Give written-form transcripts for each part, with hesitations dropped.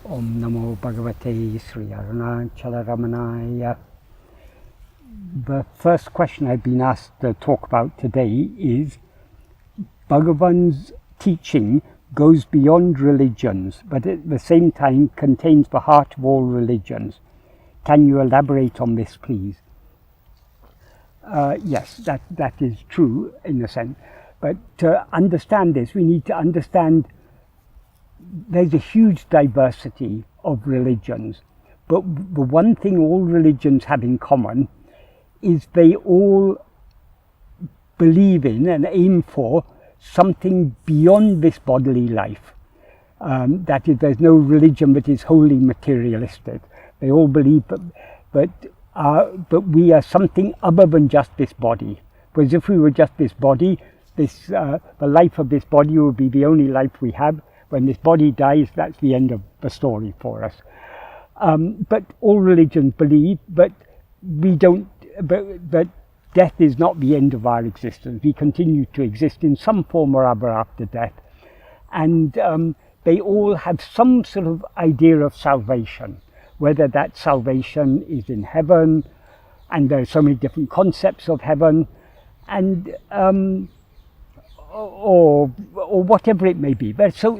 Om Namo Bhagavate Sri Arunachala Ramanaya. The first question I've been asked to talk about today is Bhagavan's teaching goes beyond religions, but at the same time contains the heart of all religions. Can you elaborate on this, please? Yes, that is true in a sense. But to understand this, we need to understand there's a huge diversity of religions. But the one thing all religions have in common is they all believe in and aim for something beyond this bodily life. That is, there's no religion that is wholly materialistic. They all believe but we are something other than just this body. Because if we were just this body, the life of this body would be the only life we have. When this body dies, that's the end of the story for us. But all religions believe, but we don't. But death is not the end of our existence. We continue to exist in some form or other after death, and they all have some sort of idea of salvation. Whether that salvation is in heaven, and there are so many different concepts of heaven, and or whatever it may be. There's so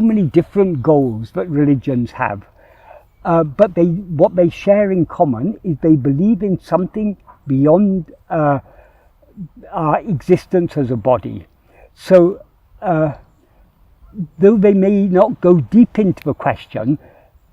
many different goals that religions have, but what they share in common is they believe in something beyond our existence as a body. So though they may not go deep into the question,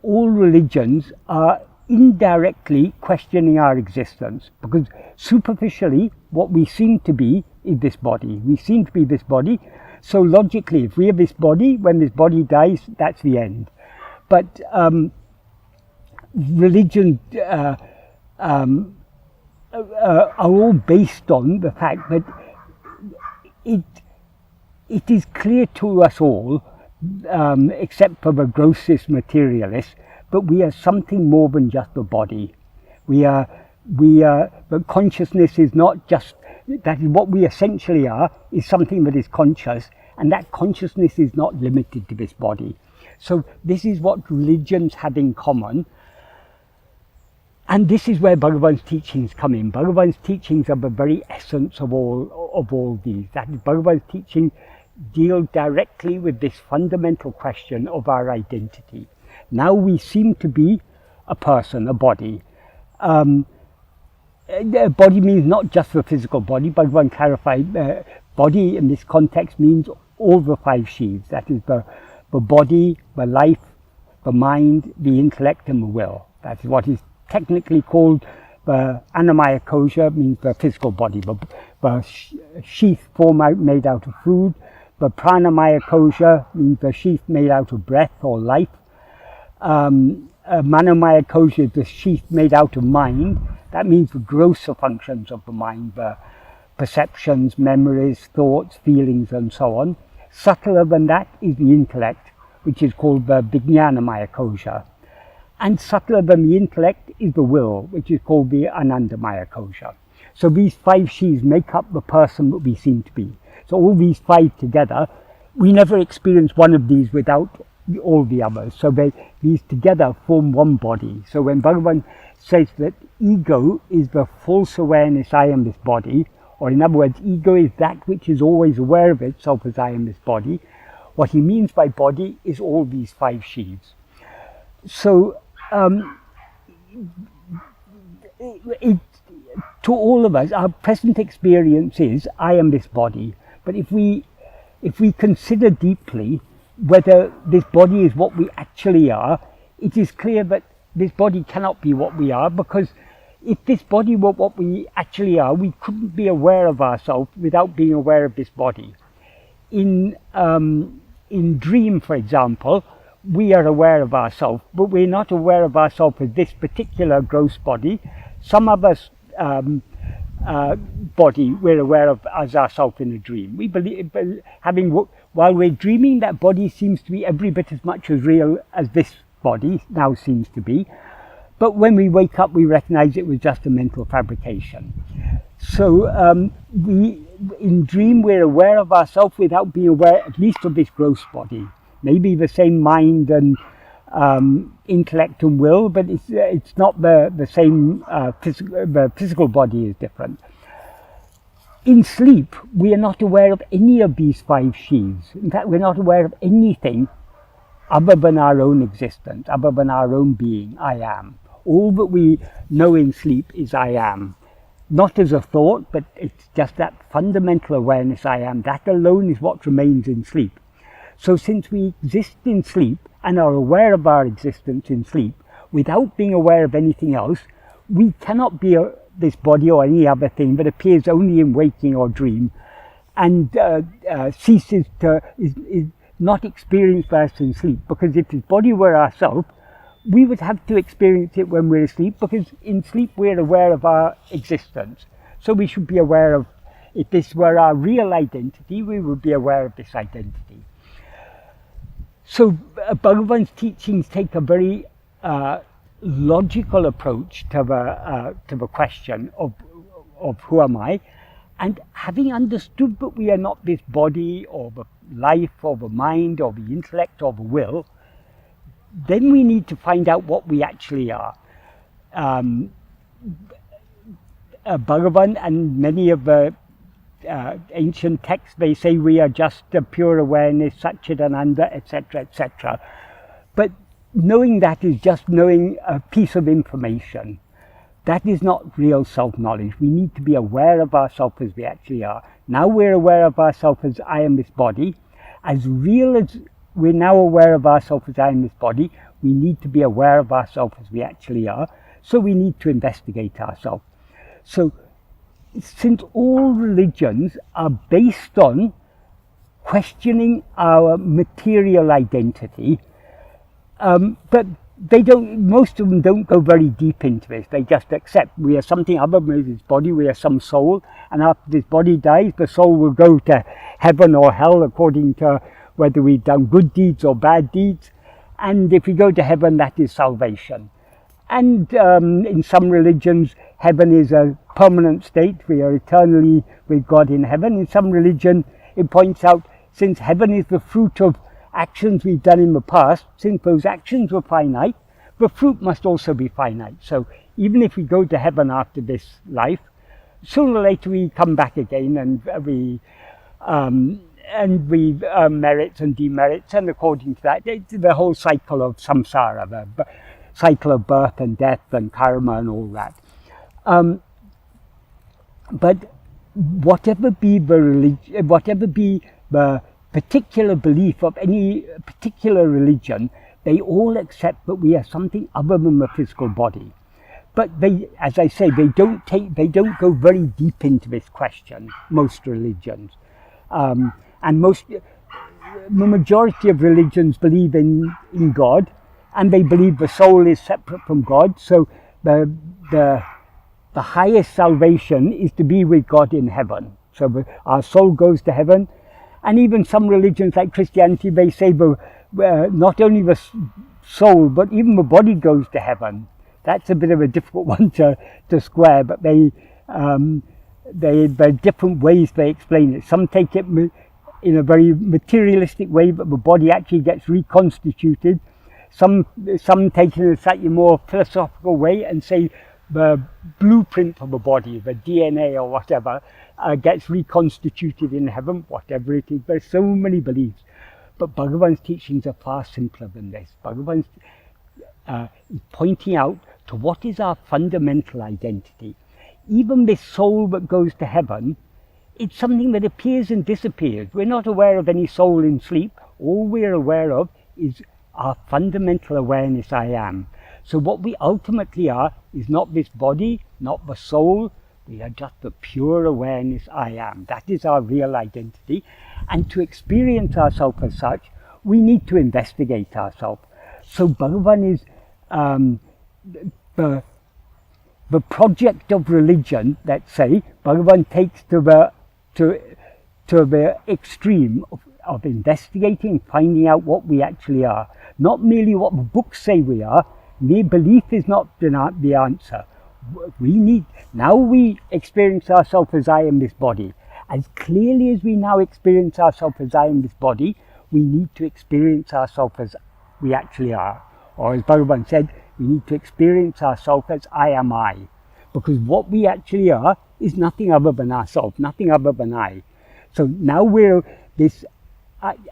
all religions are indirectly questioning our existence, because superficially what we seem to be is this body. We seem to be this body, so logically if we have this body, when this body dies, that's the end. But religion are all based on the fact that it is clear to us all, except for the grossest materialists, but we are something more than just a body. But consciousness is not just, that is what we essentially are, is something that is conscious, and that consciousness is not limited to this body. So this is what religions have in common, and this is where Bhagavan's teachings come in. Bhagavan's teachings are the very essence of all these. That is, Bhagavan's teachings deal directly with this fundamental question of our identity. Now we seem to be a person, a body. A body means not just the physical body. Bhagavan clarified body in this context means all the five sheaths. That is the body, the life, the mind, the intellect, and the will. That is what is technically called the Annamaya kosha, means the physical body. The sheath made out of food. The Pranamaya kosha means the sheath made out of breath or life. Manomaya kosha is the sheath made out of mind. That means the grosser functions of the mind, the perceptions, memories, thoughts, feelings, and so on. Subtler than that is the intellect, which is called the Vijnanamaya kosha. And subtler than the intellect is the will, which is called the Anandamaya kosha. So these five sheaths make up the person that we seem to be. So all these five together, we never experience one of these without all the others. So these together form one body. So when Bhagavan says that ego is the false awareness, I am this body, or in other words, ego is that which is always aware of itself as I am this body, what he means by body is all these five sheaths. So to all of us, our present experience is I am this body. But if we consider deeply whether this body is what we actually are, it is clear that this body cannot be what we are, because if this body were what we actually are, we couldn't be aware of ourselves without being aware of this body. In dream, for example, we are aware of ourselves, but we're not aware of ourselves as this particular gross body. Some of us body we're aware of as ourselves in a dream. We believe, while we're dreaming, that body seems to be every bit as much as real as this body now seems to be. But when we wake up, we recognize it was just a mental fabrication. So in dream, we're aware of ourselves without being aware at least of this gross body. maybe the same mind and intellect and will, but it's not the same. The physical body is different. In sleep, we are not aware of any of these five sheaths. In fact, we're not aware of anything other than our own existence, other than our own being, I am. All that we know in sleep is I am. Not as a thought, but it's just that fundamental awareness I am. That alone is what remains in sleep. So since we exist in sleep and are aware of our existence in sleep, without being aware of anything else, we cannot be this body or any other thing that appears only in waking or dream, and ceases to, is not experienced by us in sleep. Because if this body were ourself, we would have to experience it when we're asleep, because in sleep we're aware of our existence. So we should be aware of, if this were our real identity, we would be aware of this identity. So Bhagavan's teachings take a very logical approach to the question of who am I, and having understood that we are not this body or the life or the mind or the intellect or the will, then we need to find out what we actually are. Bhagavan and many of the ancient texts, they say we are just a pure awareness, Satchidananda, etc., etc. But knowing that is just knowing a piece of information. That is not real self-knowledge. We need to be aware of ourselves as we actually are. Now we're aware of ourselves as I am this body. As real as we're now aware of ourselves as I am this body, we need to be aware of ourselves as we actually are. So we need to investigate ourselves. So since all religions are based on questioning our material identity, but they don't, most of them don't go very deep into this. They just accept we are something other than this body, we are some soul, and after this body dies, the soul will go to heaven or hell according to whether we've done good deeds or bad deeds. And if we go to heaven, that is salvation. And in some religions, heaven is a permanent state. We are eternally with God in heaven. In some religion, it points out, since heaven is the fruit of actions we've done in the past, since those actions were finite, the fruit must also be finite. So even if we go to heaven after this life, sooner or later we come back again, and we merits and demerits, and according to that, it's the whole cycle of samsara, the cycle of birth and death and karma and all that. But whatever be the religion, whatever be the particular belief of any particular religion, they all accept that we are something other than the physical body. But they, as I say, they don't go very deep into this question, most religions. And the majority of religions believe in God, and they believe the soul is separate from God. So the highest salvation is to be with God in heaven. So our soul goes to heaven. And even some religions like Christianity, they say not only the soul, but even the body goes to heaven. That's a bit of a difficult one to square, but there are different ways they explain it. Some take it in a very materialistic way, but the body actually gets reconstituted. Some take it in a slightly more philosophical way and say the blueprint of the body, the DNA or whatever, gets reconstituted in heaven, whatever it is. There's so many beliefs. But Bhagavan's teachings are far simpler than this. Bhagavan's is pointing out to what is our fundamental identity. Even this soul that goes to heaven, it's something that appears and disappears. We're not aware of any soul in sleep. All we're aware of is our fundamental awareness, I am. So what we ultimately are is not this body, not the soul. We are just the pure awareness, I am. That is our real identity. And to experience ourselves as such, we need to investigate ourselves. So Bhagavan is the project of religion, let's say, Bhagavan takes to the extreme of investigating, finding out what we actually are. Not merely what the books say we are. Mere belief is not the answer. Now we experience ourselves as I am this body. As clearly as we now experience ourselves as I am this body, we need to experience ourselves as we actually are. Or as Bhagavan said, we need to experience ourselves as I am I. Because what we actually are is nothing other than ourselves, nothing other than I. So now we're this,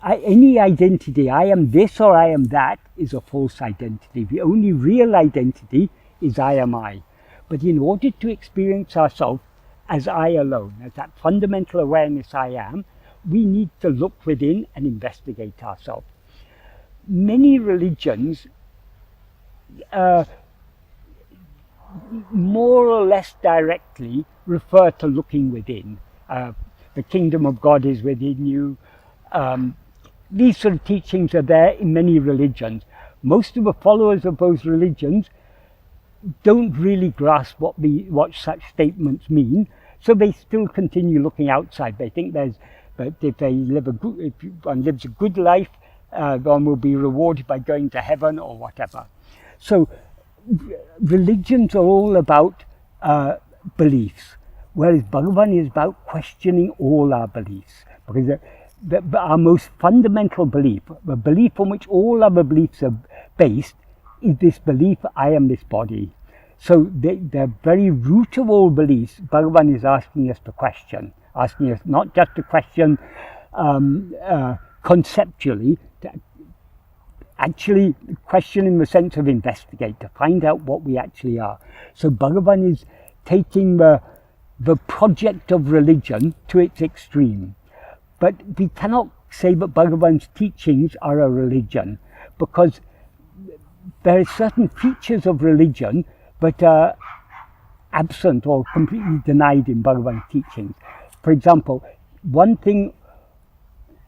any identity, I am this or I am that, is a false identity. The only real identity is I am I. But in order to experience ourselves as I alone, as that fundamental awareness I am, we need to look within and investigate ourselves. Many religions more or less directly refer to looking within. The kingdom of God is within you. These sort of teachings are there in many religions. Most of the followers of those religions don't really grasp what such statements mean, so they still continue looking outside. They think but if one lives a good life, one will be rewarded by going to heaven or whatever. So religions are all about beliefs, whereas Bhagavan is about questioning all our beliefs. Because our most fundamental belief, the belief on which all other beliefs are based, is this belief, I am this body. So the very root of all beliefs, Bhagavan is asking us to question, asking us not just to question conceptually, to actually question in the sense of investigate, to find out what we actually are. So Bhagavan is taking the project of religion to its extreme. But we cannot say that Bhagavan's teachings are a religion, because there are certain features of religion that are absent or completely denied in Bhagavan's teachings. For example, one thing,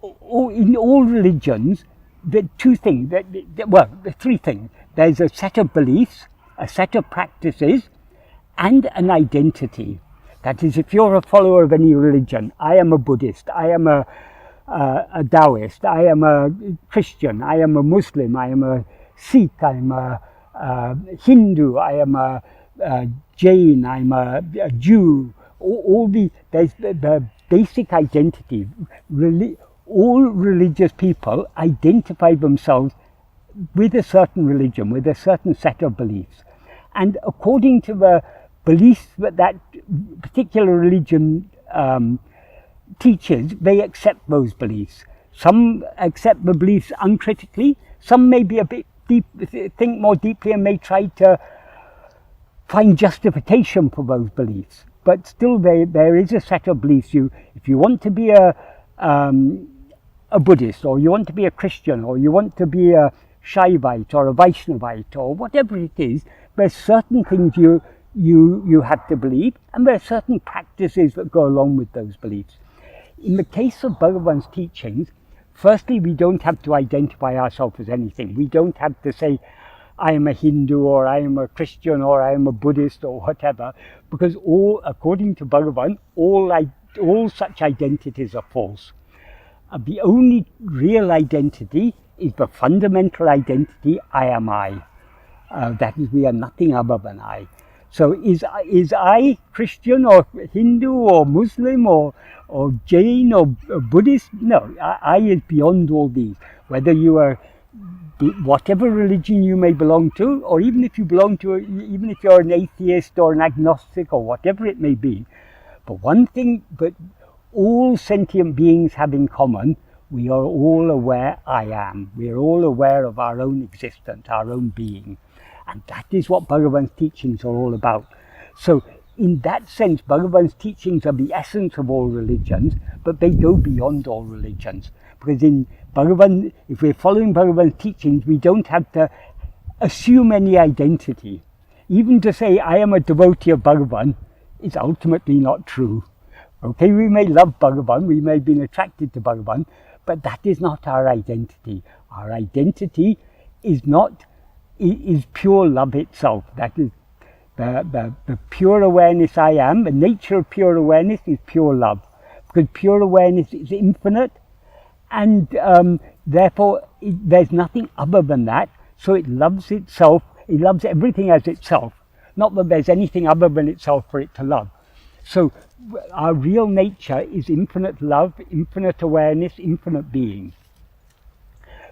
in all religions, there are two things, there are three things. There's a set of beliefs, a set of practices, and an identity. That is, if you're a follower of any religion, I am a Buddhist, I am a Taoist, I am a Christian, I am a Muslim, I am a Sikh, I am a Hindu, I am a Jain, I'm a Jew. There's the basic identity. All religious people identify themselves with a certain religion, with a certain set of beliefs. And according to the beliefs that particular religion teaches, they accept those beliefs. Some accept the beliefs uncritically, some may be a bit deep, think more deeply and may try to find justification for those beliefs. But still there is a set of beliefs. If you want to be a Buddhist, or you want to be a Christian, or you want to be a Shaivite or a Vaishnavite, or whatever it is, there's certain things you have to believe, and there are certain practices that go along with those beliefs. In the case of Bhagavan's teachings, firstly, we don't have to identify ourselves as anything. We don't have to say, I am a Hindu, or I am a Christian, or I am a Buddhist, or whatever, because according to Bhagavan, all such identities are false. The only real identity is the fundamental identity, I am I. That is, we are nothing other than I. So is I Christian or Hindu or Muslim or Jain or Buddhist? No, I is beyond all these. Whether you are whatever religion you may belong to, or even if you're an atheist or an agnostic or whatever it may be. But one thing that all sentient beings have in common, we are all aware I am. We are all aware of our own existence, our own being. And that is what Bhagavan's teachings are all about. So in that sense, Bhagavan's teachings are the essence of all religions, but they go beyond all religions. Because in Bhagavan, if we're following Bhagavan's teachings, we don't have to assume any identity. Even to say, I am a devotee of Bhagavan, is ultimately not true. Okay, we may love Bhagavan, we may have been attracted to Bhagavan, but that is not our identity. Our identity is pure love itself. That is the pure awareness I am. The nature of pure awareness is pure love, because pure awareness is infinite, and therefore there's nothing other than that. So it loves itself, it loves everything as itself. Not that there's anything other than itself for it to love. So our real nature is infinite love, infinite awareness, infinite being.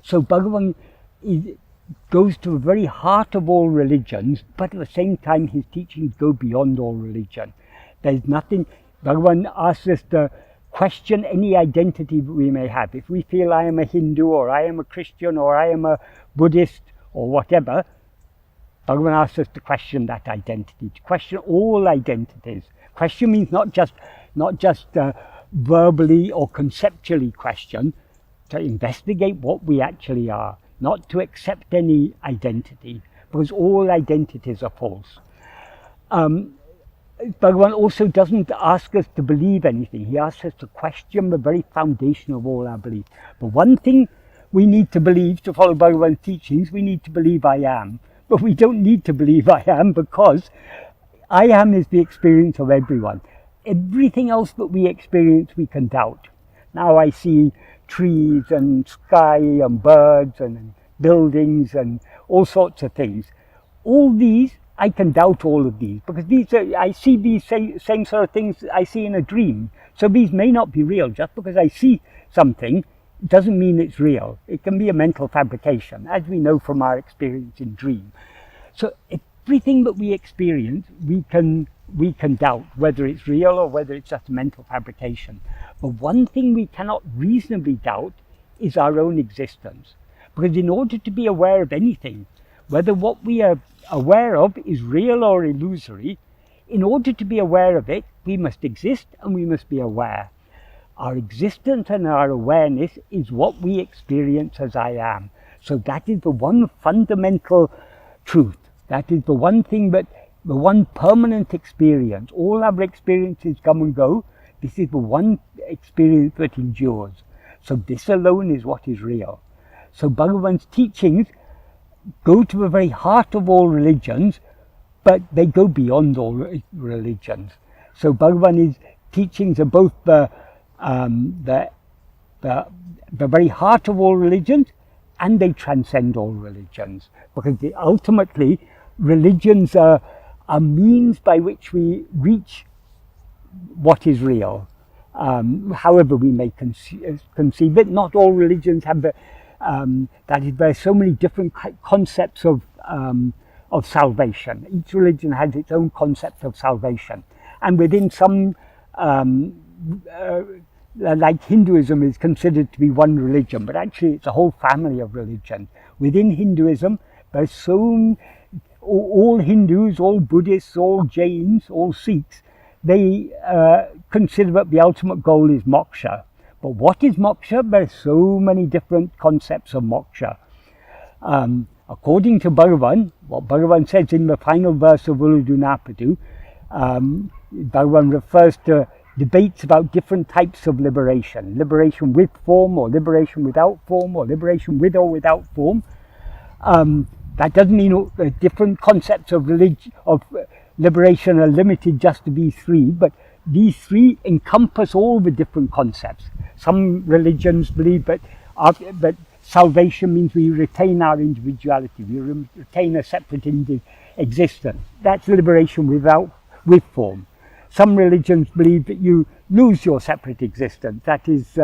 So Bhagavan goes to the very heart of all religions, but at the same time his teachings go beyond all religion. There's nothing, Bhagavan asks us to question any identity that we may have. If we feel I am a Hindu, or I am a Christian, or I am a Buddhist, or whatever, Bhagavan asks us to question that identity, to question all identities. Question means not just verbally or conceptually question, to investigate what we actually are, not to accept any identity, because all identities are false. Bhagavan also doesn't ask us to believe anything. He asks us to question the very foundation of all our beliefs. But one thing we need to believe to follow Bhagavan's teachings, we need to believe I am. But we don't need to believe I am, because I am is the experience of everyone. Everything else that we experience we can doubt. Now I see trees and sky and birds and buildings and all sorts of things. All these, I can doubt all of these, because I see these same sort of things I see in a dream. So these may not be real. Just because I see something doesn't mean it's real. It can be a mental fabrication, as we know from our experience in dream. So everything that we experience, we can doubt whether it's real or whether it's just a mental fabrication. But one thing we cannot reasonably doubt is our own existence. Because in order to be aware of anything, whether what we are aware of is real or illusory, in order to be aware of it, we must exist and we must be aware. Our existence and our awareness is what we experience as I am. So that is the one fundamental truth. That is the one thing, the one permanent experience. All other experiences come and go. This is the one experience that endures. So this alone is what is real. So Bhagavan's teachings go to the very heart of all religions, but they go beyond all religions. So Bhagavan's teachings are both the very heart of all religions, and they transcend all religions, because ultimately religions are means by which we reach what is real. However we may conceive it, not all religions have that is, there are so many different concepts of salvation. Each religion has its own concept of salvation, and within some, like Hinduism is considered to be one religion, but actually it's a whole family of religions. Within Hinduism, there's all Hindus, all Buddhists, all Jains, all Sikhs, they consider that the ultimate goal is moksha. But what is moksha? There are so many different concepts of moksha. According to Bhagavan, what Bhagavan says in the final verse of Uludunapadu, Bhagavan refers to debates about different types of liberation. Liberation with form, or liberation without form, or liberation with or without form. That doesn't mean different concepts of liberation are limited just to these three, but these three encompass all the different concepts. Some religions believe that salvation means we retain our individuality, we retain a separate existence. That's liberation with form. Some religions believe that you lose your separate existence. That is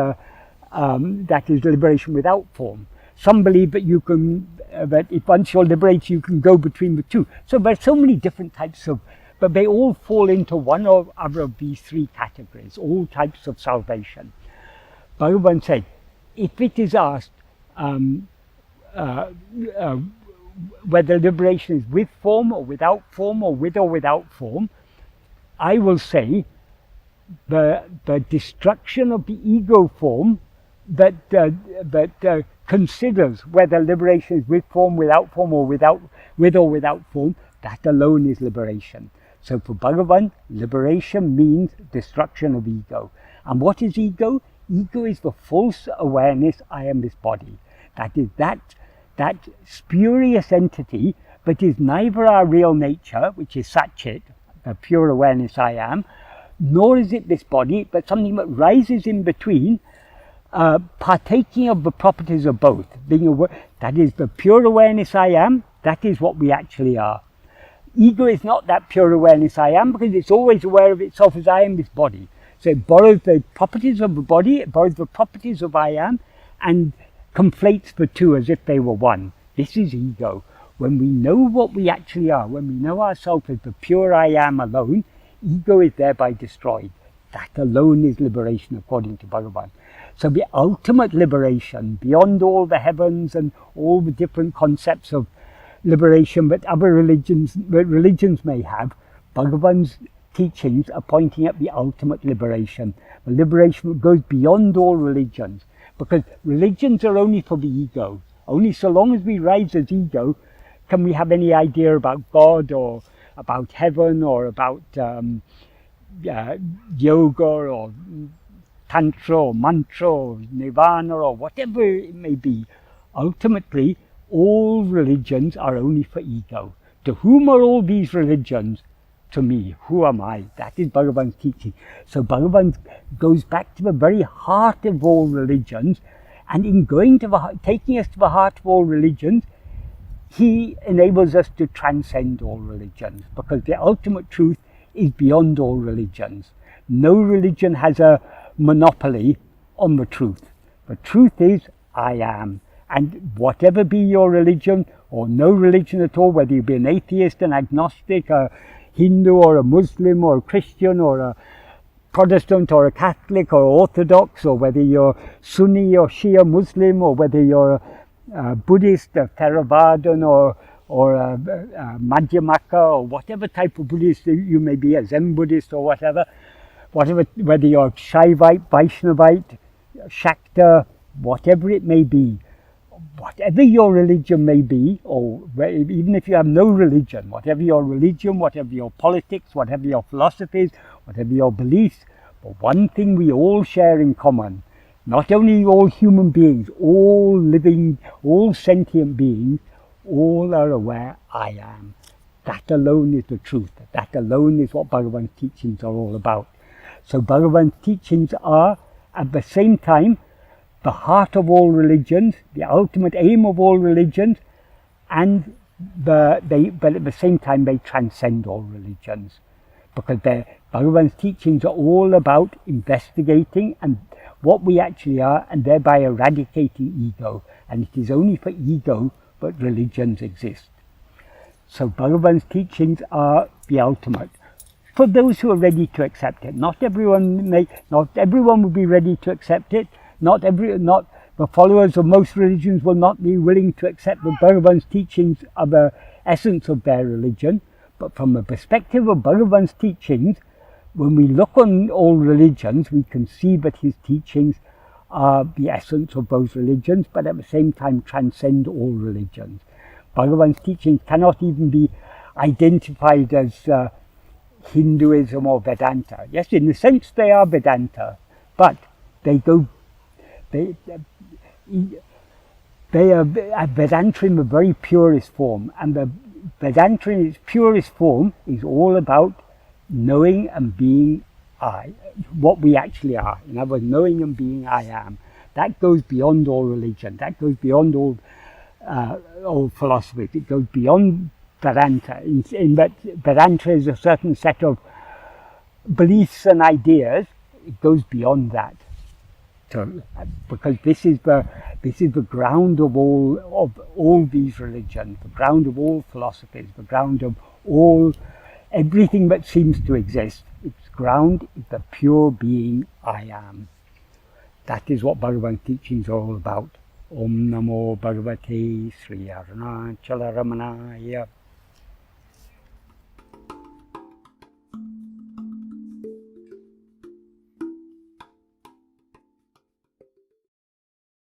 liberation without form. Some believe that you can, that if once you're liberated, you can go between the two. So there are so many different types of, but they all fall into one or other of these three categories, all types of salvation. Bhagavan said, if it is asked whether liberation is with form or without form, or with or without form, I will say the destruction of the ego form that considers whether liberation is with form, without form, or with or without form, that alone is liberation. So for Bhagavan, liberation means destruction of ego. And what is ego? Ego is the false awareness, I am this body. That is that spurious entity, but is neither our real nature, which is Satchit, the pure awareness I am, nor is it this body, but something that rises in between, partaking of the properties of both. Being aware, that is the pure awareness I am, that is what we actually are. Ego is not that pure awareness I am, because it's always aware of itself as I am this body. So it borrows the properties of the body, it borrows the properties of I am, and conflates the two as if they were one. This is ego. When we know what we actually are, when we know ourselves as the pure I am alone, ego is thereby destroyed. That alone is liberation according to Bhagavan. So the ultimate liberation, beyond all the heavens and all the different concepts of liberation that other religions may have, Bhagavan's teachings are pointing at the ultimate liberation. The liberation that goes beyond all religions. Because religions are only for the ego. Only so long as we rise as ego can we have any idea about God or about heaven or about yoga or tantra or mantra or nirvana or whatever it may be. Ultimately, all religions are only for ego. To whom are all these religions? To me. Who am I? That is Bhagavan's teaching. So Bhagavan goes back to the very heart of all religions, and in going to taking us to the heart of all religions, he enables us to transcend all religions, because the ultimate truth is beyond all religions. No religion has a monopoly on the truth. The truth is, I am. And whatever be your religion, or no religion at all, whether you be an atheist, an agnostic, a Hindu or a Muslim or a Christian or a Protestant or a Catholic or Orthodox, or whether you're Sunni or Shia Muslim, or whether you're a Buddhist, a Theravadan or a Madhyamaka, or whatever type of Buddhist you may be, a Zen Buddhist or whatever, whether you're Shaivite, Vaishnavite, Shakta, whatever it may be, whatever your religion may be, or even if you have no religion, whatever your religion, whatever your politics, whatever your philosophies, whatever your beliefs, but one thing we all share in common, not only all human beings, all living, all sentient beings, all are aware I am. That alone is the truth. That alone is what Bhagavan's teachings are all about. So Bhagavan's teachings are, at the same time, the heart of all religions, the ultimate aim of all religions, and but at the same time they transcend all religions, because Bhagavan's teachings are all about investigating and what we actually are, and thereby eradicating ego. And it is only for ego that religions exist. So Bhagavan's teachings are the ultimate for those who are ready to accept it. Not everyone will be ready to accept it. Not the followers of most religions will not be willing to accept the Bhagavan's teachings are the essence of their religion. But from the perspective of Bhagavan's teachings, when we look on all religions, we can see that his teachings are the essence of those religions, but at the same time transcend all religions. Bhagavan's teachings cannot even be identified as Hinduism or Vedanta. Yes, in a sense they are Vedanta, but they are Vedanta in the very purest form, and the Vedanta in its purest form is all about knowing and being I, what we actually are. In other words, knowing and being I am. That goes beyond all religion. That goes beyond all philosophies. It goes beyond Vedanta. In that Vedanta is a certain set of beliefs and ideas. It goes beyond that. So, because this is the ground of all these religions, the ground of all philosophies, the ground of everything that seems to exist. Its ground is the pure being I am. That is what Bhagavan's teachings are all about. Om Namo Bhagavate Sri Arunachala Ramanaya.